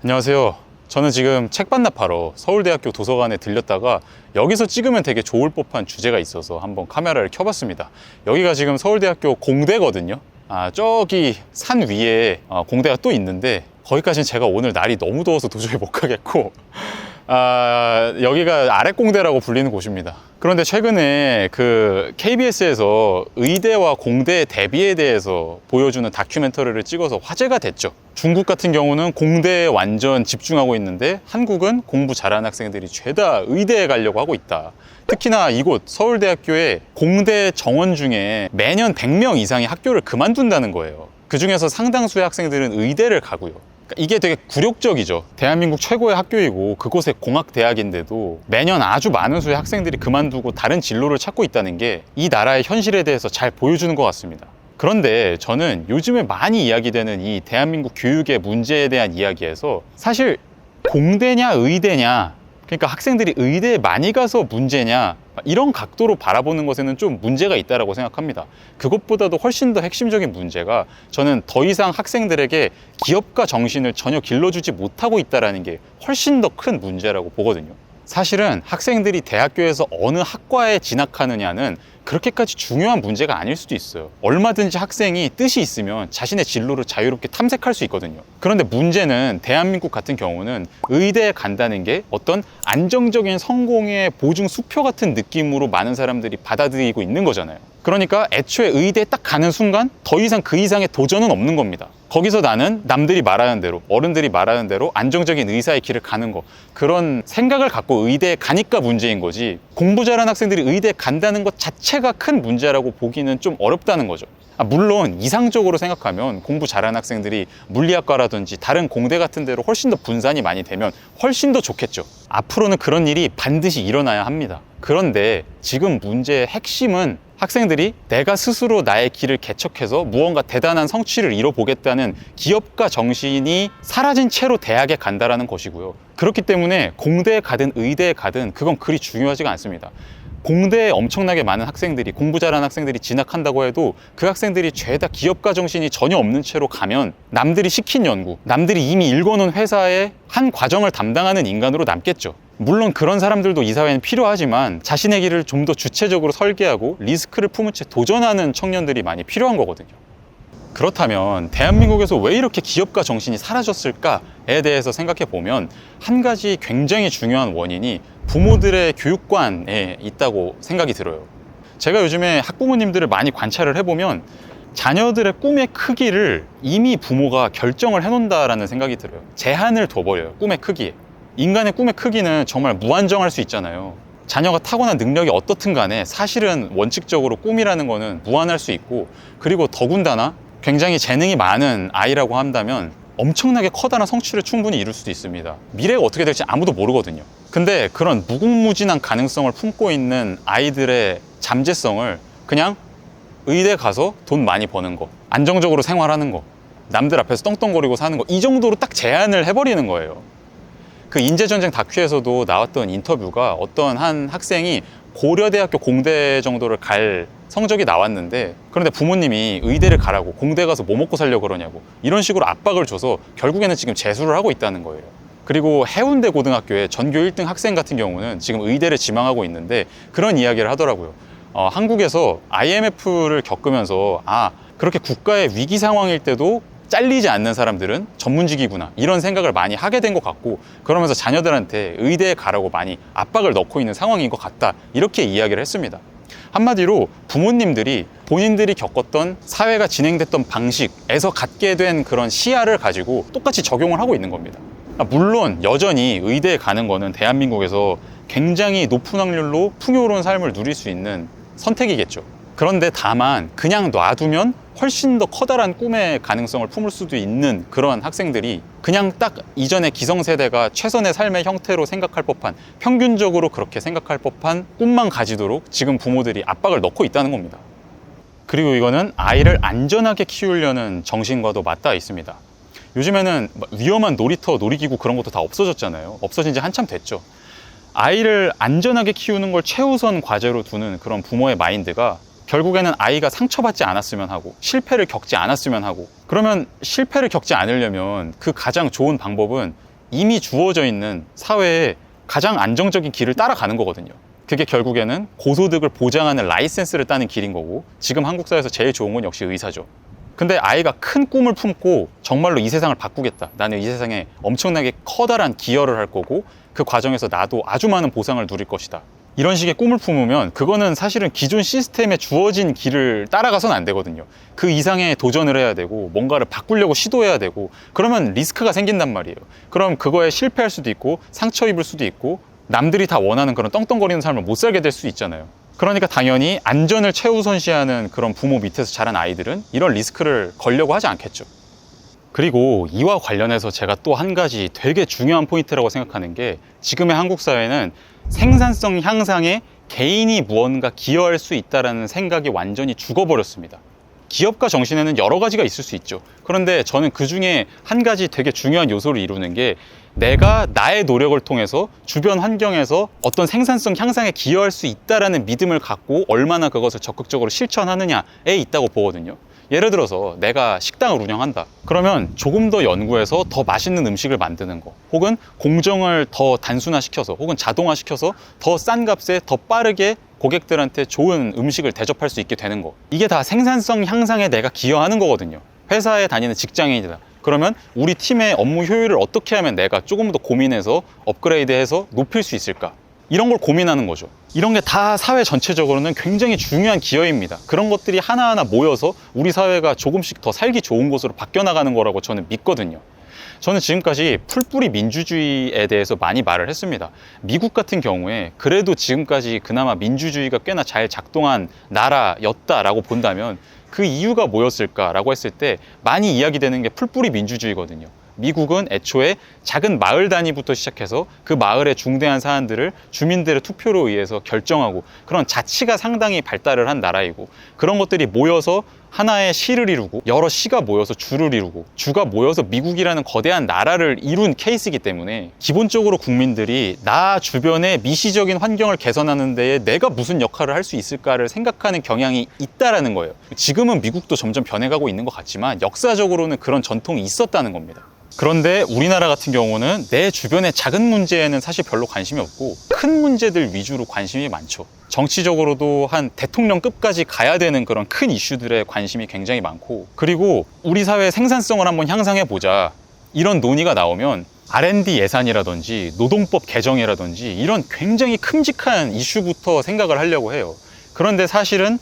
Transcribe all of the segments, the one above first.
안녕하세요. 저는 지금 책 반납하러 서울대학교 도서관에 들렸다가 여기서 찍으면 되게 좋을 법한 주제가 있어서 한번 카메라를 켜봤습니다. 여기가 지금 서울대학교 공대거든요. 저기 산 위에 공대가 또 있는데 거기까지는 제가 오늘 날이 너무 더워서 도저히 못 가겠고 여기가 아랫공대라고 불리는 곳입니다. 그런데 최근에 그 KBS에서 의대와 공대의 대비에 대해서 보여주는 다큐멘터리를 찍어서 화제가 됐죠. 중국 같은 경우는 공대에 완전 집중하고 있는데 한국은 공부 잘하는 학생들이 죄다 의대에 가려고 하고 있다. 특히나 이곳 서울대학교의 공대 정원 중에 매년 100명 이상이 학교를 그만둔다는 거예요. 그 중에서 상당수의 학생들은 의대를 가고요. 이게 되게 굴욕적이죠. 대한민국 최고의 학교이고 그곳의 공학대학인데도 매년 아주 많은 수의 학생들이 그만두고 다른 진로를 찾고 있다는 게 이 나라의 현실에 대해서 잘 보여주는 것 같습니다. 그런데 저는 요즘에 많이 이야기되는 이 대한민국 교육의 문제에 대한 이야기에서 사실 공대냐 의대냐, 그러니까 학생들이 의대에 많이 가서 문제냐, 이런 각도로 바라보는 것에는 좀 문제가 있다고 생각합니다. 그것보다도 훨씬 더 핵심적인 문제가 저는 더 이상 학생들에게 기업가 정신을 전혀 길러주지 못하고 있다는 게 훨씬 더 큰 문제라고 보거든요. 사실은 학생들이 대학교에서 어느 학과에 진학하느냐는 그렇게까지 중요한 문제가 아닐 수도 있어요. 얼마든지 학생이 뜻이 있으면 자신의 진로를 자유롭게 탐색할 수 있거든요. 그런데 문제는 대한민국 같은 경우는 의대에 간다는 게 어떤 안정적인 성공의 보증 수표 같은 느낌으로 많은 사람들이 받아들이고 있는 거잖아요. 그러니까 애초에 의대에 딱 가는 순간 더 이상 그 이상의 도전은 없는 겁니다. 거기서 나는 남들이 말하는 대로, 어른들이 말하는 대로 안정적인 의사의 길을 가는 거, 그런 생각을 갖고 의대에 가니까 문제인 거지, 공부 잘하는 학생들이 의대에 간다는 것 자체가 큰 문제라고 보기는 좀 어렵다는 거죠. 물론 이상적으로 생각하면 공부 잘하는 학생들이 물리학과라든지 다른 공대 같은 데로 훨씬 더 분산이 많이 되면 훨씬 더 좋겠죠. 앞으로는 그런 일이 반드시 일어나야 합니다. 그런데 지금 문제의 핵심은 학생들이 내가 스스로 나의 길을 개척해서 무언가 대단한 성취를 이뤄보겠다는 기업가 정신이 사라진 채로 대학에 간다라는 것이고요. 그렇기 때문에 공대에 가든 의대에 가든 그건 그리 중요하지가 않습니다. 공대에 엄청나게 많은 학생들이, 공부 잘하는 학생들이 진학한다고 해도 그 학생들이 죄다 기업가 정신이 전혀 없는 채로 가면 남들이 시킨 연구, 남들이 이미 읽어놓은 회사의 한 과정을 담당하는 인간으로 남겠죠. 물론 그런 사람들도 이 사회는 필요하지만 자신의 길을 좀 더 주체적으로 설계하고 리스크를 품은 채 도전하는 청년들이 많이 필요한 거거든요. 그렇다면 대한민국에서 왜 이렇게 기업가 정신이 사라졌을까에 대해서 생각해 보면 한 가지 굉장히 중요한 원인이 부모들의 교육관에 있다고 생각이 들어요. 제가 요즘에 학부모님들을 많이 관찰을 해보면 자녀들의 꿈의 크기를 이미 부모가 결정을 해놓는다라는 생각이 들어요. 제한을 둬버려요, 꿈의 크기에. 인간의 꿈의 크기는 정말 무한정할 수 있잖아요. 자녀가 타고난 능력이 어떻든 간에 사실은 원칙적으로 꿈이라는 거는 무한할 수 있고, 그리고 더군다나 굉장히 재능이 많은 아이라고 한다면 엄청나게 커다란 성취를 충분히 이룰 수도 있습니다. 미래가 어떻게 될지 아무도 모르거든요. 근데 그런 무궁무진한 가능성을 품고 있는 아이들의 잠재성을 그냥 의대 가서 돈 많이 버는 거, 안정적으로 생활하는 거, 남들 앞에서 떵떵거리고 사는 거, 이 정도로 딱 제한을 해버리는 거예요. 그 인재전쟁 다큐에서도 나왔던 인터뷰가 어떤 한 학생이 고려대학교 공대 정도를 갈 성적이 나왔는데, 그런데 부모님이 의대를 가라고, 공대 가서 뭐 먹고 살려고 그러냐고 이런 식으로 압박을 줘서 결국에는 지금 재수를 하고 있다는 거예요. 그리고 해운대 고등학교의 전교 1등 학생 같은 경우는 지금 의대를 지망하고 있는데 그런 이야기를 하더라고요. 한국에서 IMF를 겪으면서 그렇게 국가의 위기 상황일 때도 잘리지 않는 사람들은 전문직이구나, 이런 생각을 많이 하게 된 것 같고, 그러면서 자녀들한테 의대에 가라고 많이 압박을 넣고 있는 상황인 것 같다, 이렇게 이야기를 했습니다. 한마디로 부모님들이 본인들이 겪었던 사회가 진행됐던 방식에서 갖게 된 그런 시야를 가지고 똑같이 적용을 하고 있는 겁니다. 물론 여전히 의대에 가는 거는 대한민국에서 굉장히 높은 확률로 풍요로운 삶을 누릴 수 있는 선택이겠죠. 그런데 다만 그냥 놔두면 훨씬 더 커다란 꿈의 가능성을 품을 수도 있는 그런 학생들이 그냥 딱 이전의 기성세대가 최선의 삶의 형태로 생각할 법한, 평균적으로 그렇게 생각할 법한 꿈만 가지도록 지금 부모들이 압박을 넣고 있다는 겁니다. 그리고 이거는 아이를 안전하게 키우려는 정신과도 맞닿아 있습니다. 요즘에는 위험한 놀이터, 놀이기구 그런 것도 다 없어졌잖아요. 없어진 지 한참 됐죠. 아이를 안전하게 키우는 걸 최우선 과제로 두는 그런 부모의 마인드가 결국에는 아이가 상처받지 않았으면 하고 실패를 겪지 않았으면 하고, 그러면 실패를 겪지 않으려면 그 가장 좋은 방법은 이미 주어져 있는 사회에 가장 안정적인 길을 따라가는 거거든요. 그게 결국에는 고소득을 보장하는 라이센스를 따는 길인 거고, 지금 한국 사회에서 제일 좋은 건 역시 의사죠. 근데 아이가 큰 꿈을 품고 정말로 이 세상을 바꾸겠다, 나는 이 세상에 엄청나게 커다란 기여를 할 거고 그 과정에서 나도 아주 많은 보상을 누릴 것이다, 이런 식의 꿈을 품으면 그거는 사실은 기존 시스템에 주어진 길을 따라가서는 안 되거든요. 그 이상의 도전을 해야 되고 뭔가를 바꾸려고 시도해야 되고, 그러면 리스크가 생긴단 말이에요. 그럼 그거에 실패할 수도 있고 상처 입을 수도 있고 남들이 다 원하는 그런 떵떵거리는 삶을 못 살게 될 수 있잖아요. 그러니까 당연히 안전을 최우선시하는 그런 부모 밑에서 자란 아이들은 이런 리스크를 걸려고 하지 않겠죠. 그리고 이와 관련해서 제가 또 한 가지 되게 중요한 포인트라고 생각하는 게, 지금의 한국 사회는 생산성 향상에 개인이 무언가 기여할 수 있다는 생각이 완전히 죽어버렸습니다. 기업가 정신에는 여러 가지가 있을 수 있죠. 그런데 저는 그 중에 한 가지 되게 중요한 요소를 이루는 게, 내가 나의 노력을 통해서 주변 환경에서 어떤 생산성 향상에 기여할 수 있다는 믿음을 갖고 얼마나 그것을 적극적으로 실천하느냐에 있다고 보거든요. 예를 들어서 내가 식당을 운영한다. 그러면 조금 더 연구해서 더 맛있는 음식을 만드는 거, 혹은 공정을 더 단순화시켜서 혹은 자동화시켜서 더 싼 값에 더 빠르게 고객들한테 좋은 음식을 대접할 수 있게 되는 거, 이게 다 생산성 향상에 내가 기여하는 거거든요. 회사에 다니는 직장인이다. 그러면 우리 팀의 업무 효율을 어떻게 하면 내가 조금 더 고민해서 업그레이드해서 높일 수 있을까, 이런 걸 고민하는 거죠. 이런 게 다 사회 전체적으로는 굉장히 중요한 기여입니다. 그런 것들이 하나하나 모여서 우리 사회가 조금씩 더 살기 좋은 곳으로 바뀌어 나가는 거라고 저는 믿거든요. 저는 지금까지 풀뿌리 민주주의에 대해서 많이 말을 했습니다. 미국 같은 경우에 그래도 지금까지 그나마 민주주의가 꽤나 잘 작동한 나라였다라고 본다면 그 이유가 뭐였을까라고 했을 때 많이 이야기되는 게 풀뿌리 민주주의거든요. 미국은 애초에 작은 마을 단위부터 시작해서 그 마을의 중대한 사안들을 주민들의 투표로 의해서 결정하고, 그런 자치가 상당히 발달을 한 나라이고, 그런 것들이 모여서 하나의 시를 이루고 여러 시가 모여서 주를 이루고 주가 모여서 미국이라는 거대한 나라를 이룬 케이스이기 때문에, 기본적으로 국민들이 나 주변의 미시적인 환경을 개선하는 데에 내가 무슨 역할을 할 수 있을까를 생각하는 경향이 있다라는 거예요. 지금은 미국도 점점 변해가고 있는 것 같지만 역사적으로는 그런 전통이 있었다는 겁니다. 그런데 우리나라 같은 경우는 내 주변의 작은 문제에는 사실 별로 관심이 없고 큰 문제들 위주로 관심이 많죠. 정치적으로도 한 대통령급까지 가야 되는 그런 큰 이슈들에 관심이 굉장히 많고, 그리고 우리 사회의 생산성을 한번 향상해 보자, 이런 논의가 나오면 R&D 예산이라든지 노동법 개정이라든지 이런 굉장히 큼직한 이슈부터 생각을 하려고 해요. 그런데 사실은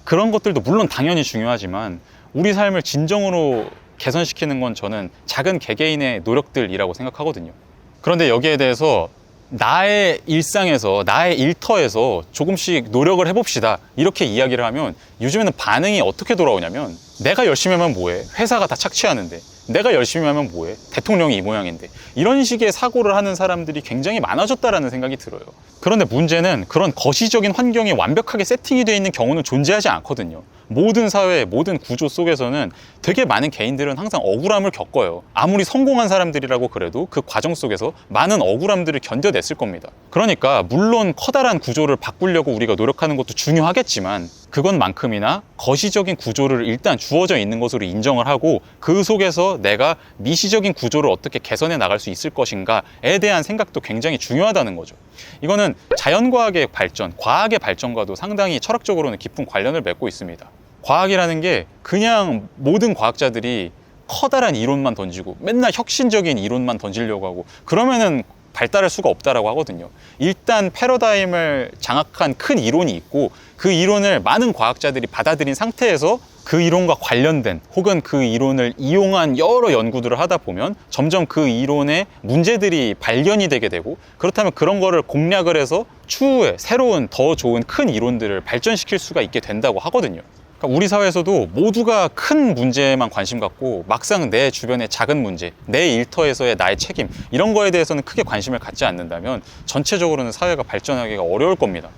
그런 것들도 물론 당연히 중요하지만 우리 삶을 진정으로 개선시키는 건 저는 작은 개개인의 노력들이라고 생각하거든요. 그런데 여기에 대해서 나의 일상에서, 나의 일터에서 조금씩 노력을 해봅시다, 이렇게 이야기를 하면 요즘에는 반응이 어떻게 돌아오냐면, 내가 열심히 하면 뭐해? 회사가 다 착취하는데. 내가 열심히 하면 뭐해? 대통령이 이 모양인데. 이런 식의 사고를 하는 사람들이 굉장히 많아졌다라는 생각이 들어요. 그런데 문제는 그런 거시적인 환경이 완벽하게 세팅이 되어 있는 경우는 존재하지 않거든요. 모든 사회, 모든 구조 속에서는 되게 많은 개인들은 항상 억울함을 겪어요. 아무리 성공한 사람들이라고 그래도 그 과정 속에서 많은 억울함들을 견뎌냈을 겁니다. 그러니까 물론 커다란 구조를 바꾸려고 우리가 노력하는 것도 중요하겠지만, 그것만큼이나 거시적인 구조를 일단 주어져 있는 것으로 인정을 하고 그 속에서 내가 미시적인 구조를 어떻게 개선해 나갈 수 있을 것인가에 대한 생각도 굉장히 중요하다는 거죠. 이거는 자연과학의 발전, 과학의 발전과도 상당히 철학적으로는 깊은 관련을 맺고 있습니다. 과학이라는 게 그냥 모든 과학자들이 커다란 이론만 던지고 맨날 혁신적인 이론만 던지려고 하고 그러면은 발달할 수가 없다라고 하거든요. 일단 패러다임을 장악한 큰 이론이 있고 그 이론을 많은 과학자들이 받아들인 상태에서 그 이론과 관련된 혹은 그 이론을 이용한 여러 연구들을 하다 보면 점점 그 이론의 문제들이 발견이 되게 되고, 그렇다면 그런 거를 공략을 해서 추후에 새로운 더 좋은 큰 이론들을 발전시킬 수가 있게 된다고 하거든요. 그러니까 우리 사회에서도 모두가 큰 문제에만 관심 갖고 막상 내 주변의 작은 문제, 내 일터에서의 나의 책임, 이런 거에 대해서는 크게 관심을 갖지 않는다면 전체적으로는 사회가 발전하기가 어려울 겁니다.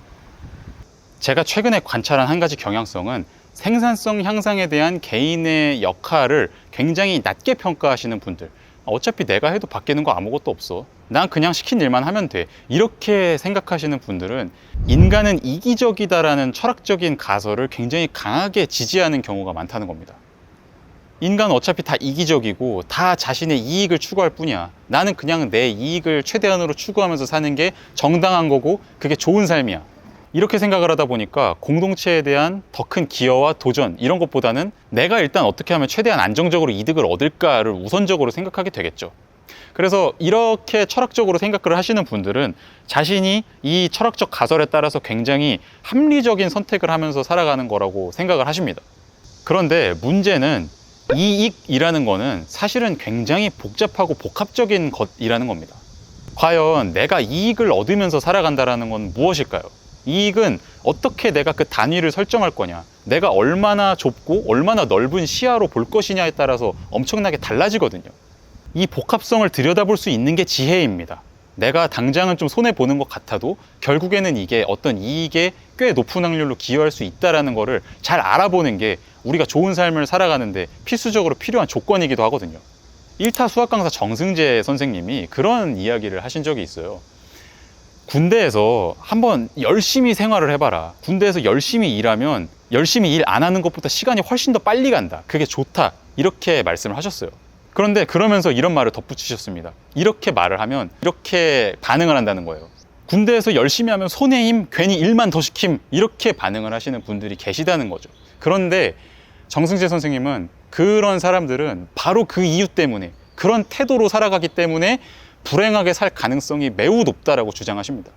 제가 최근에 관찰한 한 가지 경향성은 생산성 향상에 대한 개인의 역할을 굉장히 낮게 평가하시는 분들, 어차피 내가 해도 바뀌는 거 아무것도 없어, 난 그냥 시킨 일만 하면 돼, 이렇게 생각하시는 분들은 인간은 이기적이다라는 철학적인 가설을 굉장히 강하게 지지하는 경우가 많다는 겁니다. 인간 어차피 다 이기적이고 다 자신의 이익을 추구할 뿐이야. 나는 그냥 내 이익을 최대한으로 추구하면서 사는 게 정당한 거고 그게 좋은 삶이야. 이렇게 생각을 하다 보니까 공동체에 대한 더 큰 기여와 도전 이런 것보다는 내가 일단 어떻게 하면 최대한 안정적으로 이득을 얻을까를 우선적으로 생각하게 되겠죠. 그래서 이렇게 철학적으로 생각을 하시는 분들은 자신이 이 철학적 가설에 따라서 굉장히 합리적인 선택을 하면서 살아가는 거라고 생각을 하십니다. 그런데 문제는 이익이라는 거는 사실은 굉장히 복잡하고 복합적인 것이라는 겁니다. 과연 내가 이익을 얻으면서 살아간다는 건 무엇일까요? 이익은 어떻게 내가 그 단위를 설정할 거냐, 내가 얼마나 좁고 얼마나 넓은 시야로 볼 것이냐에 따라서 엄청나게 달라지거든요. 이 복합성을 들여다볼 수 있는 게 지혜입니다. 내가 당장은 좀 손해보는 것 같아도 결국에는 이게 어떤 이익에 꽤 높은 확률로 기여할 수 있다는 거를 잘 알아보는 게 우리가 좋은 삶을 살아가는데 필수적으로 필요한 조건이기도 하거든요. 1타 수학 강사 정승재 선생님이 그런 이야기를 하신 적이 있어요. 군대에서 한번 열심히 생활을 해봐라. 군대에서 열심히 일하면 열심히 일 안 하는 것보다 시간이 훨씬 더 빨리 간다. 그게 좋다. 이렇게 말씀을 하셨어요. 그런데 그러면서 이런 말을 덧붙이셨습니다. 이렇게 말을 하면 이렇게 반응을 한다는 거예요. 군대에서 열심히 하면 손의 힘, 괜히 일만 더 시킴, 이렇게 반응을 하시는 분들이 계시다는 거죠. 그런데 정승재 선생님은 그런 사람들은 바로 그 이유 때문에, 그런 태도로 살아가기 때문에 불행하게 살 가능성이 매우 높다라고 주장하십니다.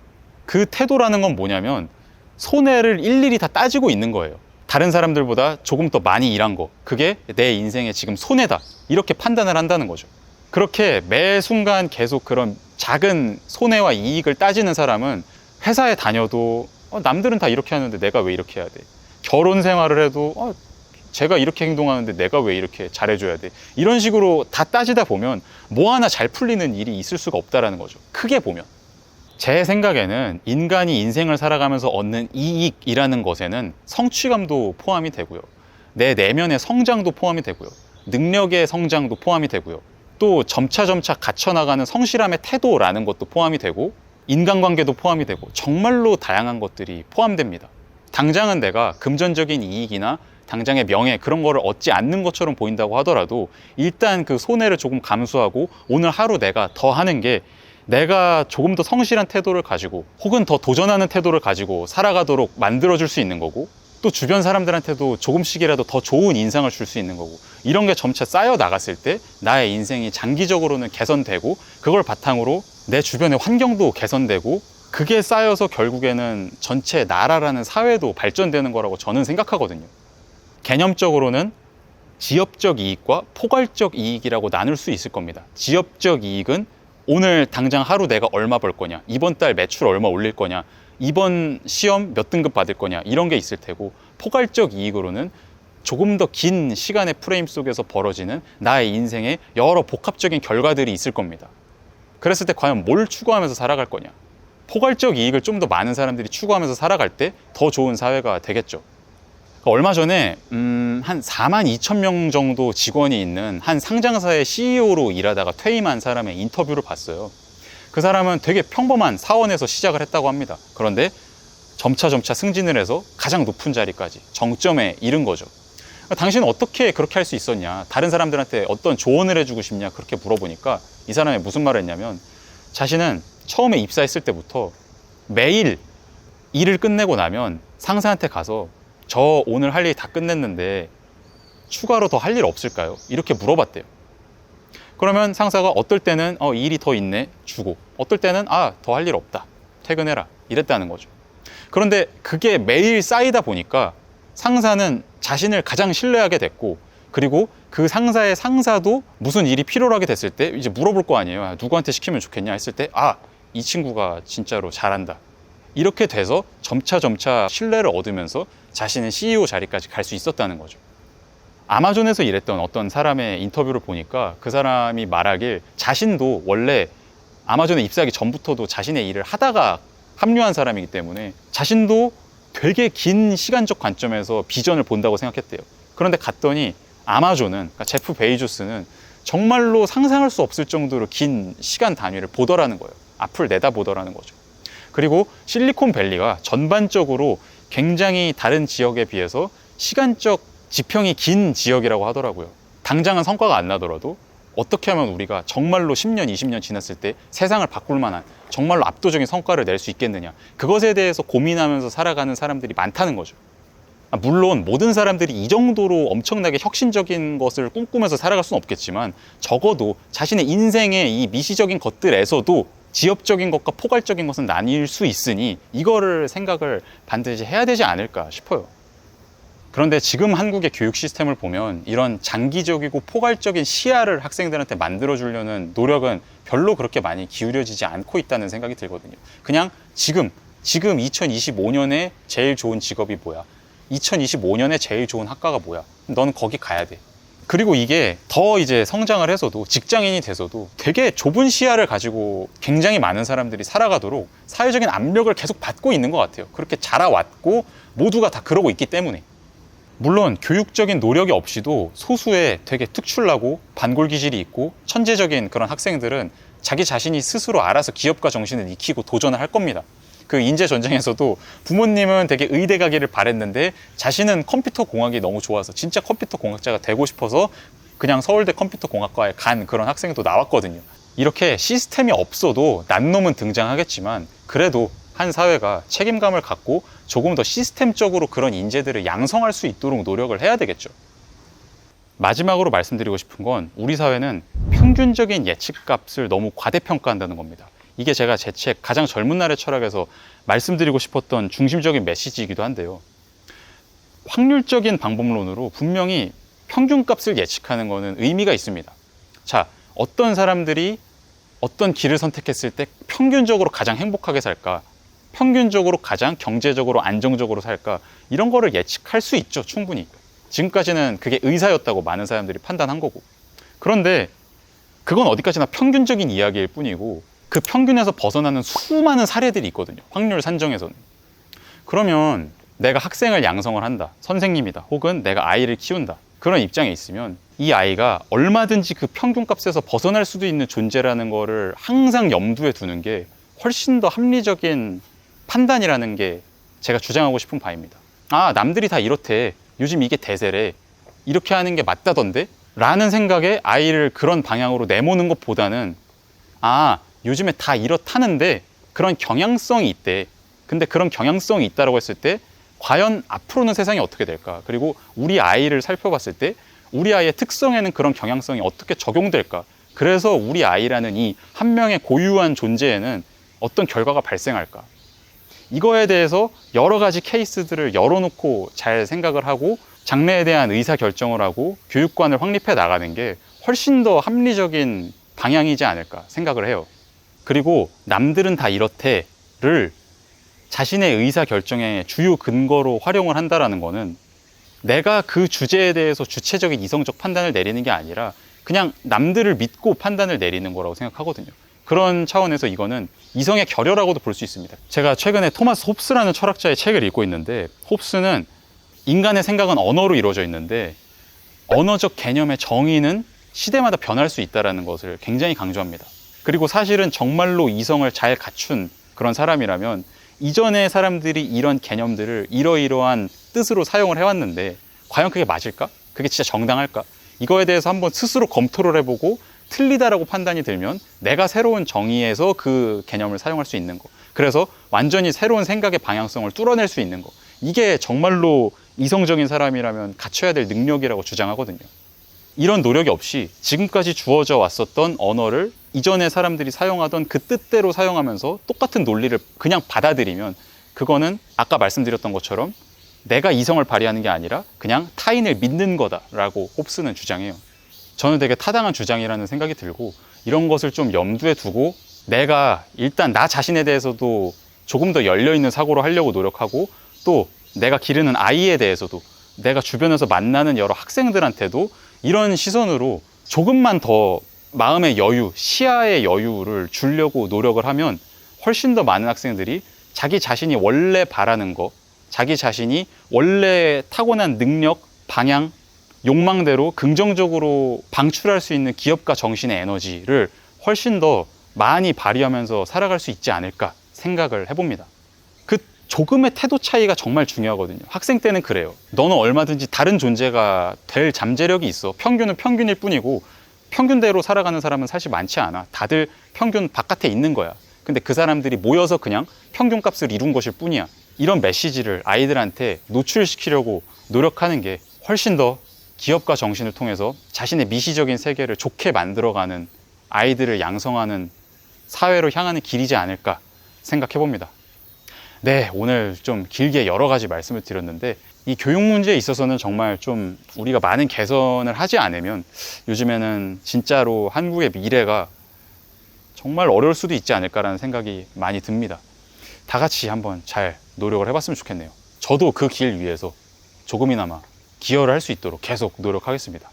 그 태도라는 건 뭐냐면 손해를 일일이 다 따지고 있는 거예요. 다른 사람들보다 조금 더 많이 일한 거, 그게 내 인생의 지금 손해다, 이렇게 판단을 한다는 거죠. 그렇게 매 순간 계속 그런 작은 손해와 이익을 따지는 사람은 회사에 다녀도 남들은 다 이렇게 하는데 내가 왜 이렇게 해야 돼? 결혼 생활을 해도 제가 이렇게 행동하는데 내가 왜 이렇게 잘해줘야 돼? 이런 식으로 다 따지다 보면 뭐 하나 잘 풀리는 일이 있을 수가 없다라는 거죠. 크게 보면. 제 생각에는 인간이 인생을 살아가면서 얻는 이익이라는 것에는 성취감도 포함이 되고요. 내 내면의 성장도 포함이 되고요. 능력의 성장도 포함이 되고요. 또 점차 갖춰나가는 성실함의 태도라는 것도 포함이 되고 인간관계도 포함이 되고 정말로 다양한 것들이 포함됩니다. 당장은 내가 금전적인 이익이나 당장의 명예 그런 거를 얻지 않는 것처럼 보인다고 하더라도 일단 그 손해를 조금 감수하고 오늘 하루 내가 더 하는 게 내가 조금 더 성실한 태도를 가지고 혹은 더 도전하는 태도를 가지고 살아가도록 만들어줄 수 있는 거고 또 주변 사람들한테도 조금씩이라도 더 좋은 인상을 줄 수 있는 거고 이런 게 점차 쌓여 나갔을 때 나의 인생이 장기적으로는 개선되고 그걸 바탕으로 내 주변의 환경도 개선되고 그게 쌓여서 결국에는 전체 나라라는 사회도 발전되는 거라고 저는 생각하거든요. 개념적으로는 지엽적 이익과 포괄적 이익이라고 나눌 수 있을 겁니다. 지엽적 이익은 오늘 당장 하루 내가 얼마 벌 거냐, 이번 달 매출 얼마 올릴 거냐, 이번 시험 몇 등급 받을 거냐 이런 게 있을 테고 포괄적 이익으로는 조금 더 긴 시간의 프레임 속에서 벌어지는 나의 인생의 여러 복합적인 결과들이 있을 겁니다. 그랬을 때 과연 뭘 추구하면서 살아갈 거냐. 포괄적 이익을 좀 더 많은 사람들이 추구하면서 살아갈 때 더 좋은 사회가 되겠죠. 얼마 전에 한 4만 2천 명 정도 직원이 있는 한 상장사의 CEO로 일하다가 퇴임한 사람의 인터뷰를 봤어요. 그 사람은 되게 평범한 사원에서 시작을 했다고 합니다. 그런데 점차 승진을 해서 가장 높은 자리까지 정점에 이른 거죠. 당신은 어떻게 그렇게 할 수 있었냐, 다른 사람들한테 어떤 조언을 해주고 싶냐 그렇게 물어보니까 이 사람이 무슨 말을 했냐면 자신은 처음에 입사했을 때부터 매일 일을 끝내고 나면 상사한테 가서 저 오늘 할 일 다 끝냈는데 추가로 더 할 일 없을까요? 이렇게 물어봤대요. 그러면 상사가 어떨 때는 일이 더 있네 주고 어떨 때는 더 할 일 없다 퇴근해라 이랬다는 거죠. 그런데 그게 매일 쌓이다 보니까 상사는 자신을 가장 신뢰하게 됐고 그리고 그 상사의 상사도 무슨 일이 필요하게 됐을 때 이제 물어볼 거 아니에요. 누구한테 시키면 좋겠냐 했을 때 이 친구가 진짜로 잘한다. 이렇게 돼서 점차 신뢰를 얻으면서 자신은 CEO 자리까지 갈 수 있었다는 거죠. 아마존에서 일했던 어떤 사람의 인터뷰를 보니까 그 사람이 말하길 자신도 원래 아마존에 입사하기 전부터도 자신의 일을 하다가 합류한 사람이기 때문에 자신도 되게 긴 시간적 관점에서 비전을 본다고 생각했대요. 그런데 갔더니 아마존은, 그러니까 제프 베이조스는 정말로 상상할 수 없을 정도로 긴 시간 단위를 보더라는 거예요. 앞을 내다보더라는 거죠. 그리고 실리콘밸리가 전반적으로 굉장히 다른 지역에 비해서 시간적 지평이 긴 지역이라고 하더라고요. 당장은 성과가 안 나더라도 어떻게 하면 우리가 정말로 10년, 20년 지났을 때 세상을 바꿀 만한 정말로 압도적인 성과를 낼 수 있겠느냐. 그것에 대해서 고민하면서 살아가는 사람들이 많다는 거죠. 물론 모든 사람들이 이 정도로 엄청나게 혁신적인 것을 꿈꾸면서 살아갈 수는 없겠지만 적어도 자신의 인생의 이 미시적인 것들에서도 지엽적인 것과 포괄적인 것은 나뉠 수 있으니 이거를 생각을 반드시 해야 되지 않을까 싶어요. 그런데 지금 한국의 교육 시스템을 보면 이런 장기적이고 포괄적인 시야를 학생들한테 만들어주려는 노력은 별로 그렇게 많이 기울여지지 않고 있다는 생각이 들거든요. 그냥 지금 2025년에 제일 좋은 직업이 뭐야? 2025년에 제일 좋은 학과가 뭐야? 너는 거기 가야 돼. 그리고 이게 더 이제 성장을 해서도 직장인이 돼서도 되게 좁은 시야를 가지고 굉장히 많은 사람들이 살아가도록 사회적인 압력을 계속 받고 있는 것 같아요. 그렇게 자라왔고 모두가 다 그러고 있기 때문에. 물론 교육적인 노력이 없이도 소수의 되게 특출나고 반골 기질이 있고 천재적인 그런 학생들은 자기 자신이 스스로 알아서 기업가 정신을 익히고 도전을 할 겁니다. 그 인재 전쟁에서도 부모님은 되게 의대 가기를 바랬는데 자신은 컴퓨터 공학이 너무 좋아서 진짜 컴퓨터 공학자가 되고 싶어서 그냥 서울대 컴퓨터 공학과에 간 그런 학생도 나왔거든요. 이렇게 시스템이 없어도 난놈은 등장하겠지만 그래도 한 사회가 책임감을 갖고 조금 더 시스템적으로 그런 인재들을 양성할 수 있도록 노력을 해야 되겠죠. 마지막으로 말씀드리고 싶은 건 우리 사회는 평균적인 예측값을 너무 과대평가한다는 겁니다. 이게 제가 제 책 가장 젊은 날의 철학에서 말씀드리고 싶었던 중심적인 메시지이기도 한데요. 확률적인 방법론으로 분명히 평균값을 예측하는 것은 의미가 있습니다. 자, 어떤 사람들이 어떤 길을 선택했을 때 평균적으로 가장 행복하게 살까? 평균적으로 가장 경제적으로 안정적으로 살까? 이런 거를 예측할 수 있죠, 충분히. 지금까지는 그게 의사였다고 많은 사람들이 판단한 거고. 그런데 그건 어디까지나 평균적인 이야기일 뿐이고 그 평균에서 벗어나는 수많은 사례들이 있거든요. 확률 산정에서는. 그러면 내가 학생을 양성을 한다. 선생님이다. 혹은 내가 아이를 키운다. 그런 입장에 있으면 이 아이가 얼마든지 그 평균값에서 벗어날 수도 있는 존재라는 거를 항상 염두에 두는 게 훨씬 더 합리적인 판단이라는 게 제가 주장하고 싶은 바입니다. 아, 남들이 다 이렇대. 요즘 이게 대세래. 이렇게 하는 게 맞다던데? 라는 생각에 아이를 그런 방향으로 내모는 것보다는 아, 요즘에 다 이렇다는데 그런 경향성이 있대. 근데 그런 경향성이 있다고 했을 때 과연 앞으로는 세상이 어떻게 될까? 그리고 우리 아이를 살펴봤을 때 우리 아이의 특성에는 그런 경향성이 어떻게 적용될까? 그래서 우리 아이라는 이 한 명의 고유한 존재에는 어떤 결과가 발생할까? 이거에 대해서 여러 가지 케이스들을 열어놓고 잘 생각을 하고 장래에 대한 의사결정을 하고 교육관을 확립해 나가는 게 훨씬 더 합리적인 방향이지 않을까 생각을 해요. 그리고 남들은 다 이렇대를 자신의 의사결정의 주요 근거로 활용을 한다는 거는 내가 그 주제에 대해서 주체적인 이성적 판단을 내리는 게 아니라 그냥 남들을 믿고 판단을 내리는 거라고 생각하거든요. 그런 차원에서 이거는 이성의 결여라고도 볼 수 있습니다. 제가 최근에 토마스 홉스라는 철학자의 책을 읽고 있는데 홉스는 인간의 생각은 언어로 이루어져 있는데 언어적 개념의 정의는 시대마다 변할 수 있다는 것을 굉장히 강조합니다. 그리고 사실은 정말로 이성을 잘 갖춘 그런 사람이라면 이전의 사람들이 이런 개념들을 이러이러한 뜻으로 사용을 해왔는데 과연 그게 맞을까? 그게 진짜 정당할까? 이거에 대해서 한번 스스로 검토를 해보고 틀리다라고 판단이 들면 내가 새로운 정의에서 그 개념을 사용할 수 있는 거. 그래서 완전히 새로운 생각의 방향성을 뚫어낼 수 있는 거. 이게 정말로 이성적인 사람이라면 갖춰야 될 능력이라고 주장하거든요. 이런 노력이 없이 지금까지 주어져 왔었던 언어를 이전의 사람들이 사용하던 그 뜻대로 사용하면서 똑같은 논리를 그냥 받아들이면 그거는 아까 말씀드렸던 것처럼 내가 이성을 발휘하는 게 아니라 그냥 타인을 믿는 거다라고 홉스는 주장해요. 저는 되게 타당한 주장이라는 생각이 들고 이런 것을 좀 염두에 두고 내가 일단 나 자신에 대해서도 조금 더 열려있는 사고로 하려고 노력하고 또 내가 기르는 아이에 대해서도 내가 주변에서 만나는 여러 학생들한테도 이런 시선으로 조금만 더 마음의 여유, 시야의 여유를 주려고 노력을 하면 훨씬 더 많은 학생들이 자기 자신이 원래 바라는 거, 자기 자신이 원래 타고난 능력, 방향, 욕망대로 긍정적으로 방출할 수 있는 기업가 정신의 에너지를 훨씬 더 많이 발휘하면서 살아갈 수 있지 않을까 생각을 해봅니다. 그 조금의 태도 차이가 정말 중요하거든요. 학생 때는 그래요. 너는 얼마든지 다른 존재가 될 잠재력이 있어. 평균은 평균일 뿐이고 평균대로 살아가는 사람은 사실 많지 않아. 다들 평균 바깥에 있는 거야. 근데 그 사람들이 모여서 그냥 평균값을 이룬 것일 뿐이야. 이런 메시지를 아이들한테 노출시키려고 노력하는 게 훨씬 더 기업가 정신을 통해서 자신의 미시적인 세계를 좋게 만들어가는 아이들을 양성하는 사회로 향하는 길이지 않을까 생각해 봅니다. 네, 오늘 좀 길게 여러 가지 말씀을 드렸는데 이 교육 문제에 있어서는 정말 좀 우리가 많은 개선을 하지 않으면 요즘에는 진짜로 한국의 미래가 정말 어려울 수도 있지 않을까라는 생각이 많이 듭니다. 다 같이 한번 잘 노력을 해봤으면 좋겠네요. 저도 그 길 위해서 조금이나마 기여를 할 수 있도록 계속 노력하겠습니다.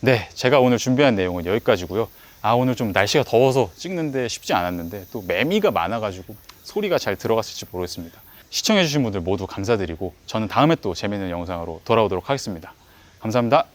네, 제가 오늘 준비한 내용은 여기까지고요. 오늘 좀 날씨가 더워서 찍는데 쉽지 않았는데 또 매미가 많아가지고 소리가 잘 들어갔을지 모르겠습니다. 시청해주신 분들 모두 감사드리고 저는 다음에 또 재밌는 영상으로 돌아오도록 하겠습니다. 감사합니다.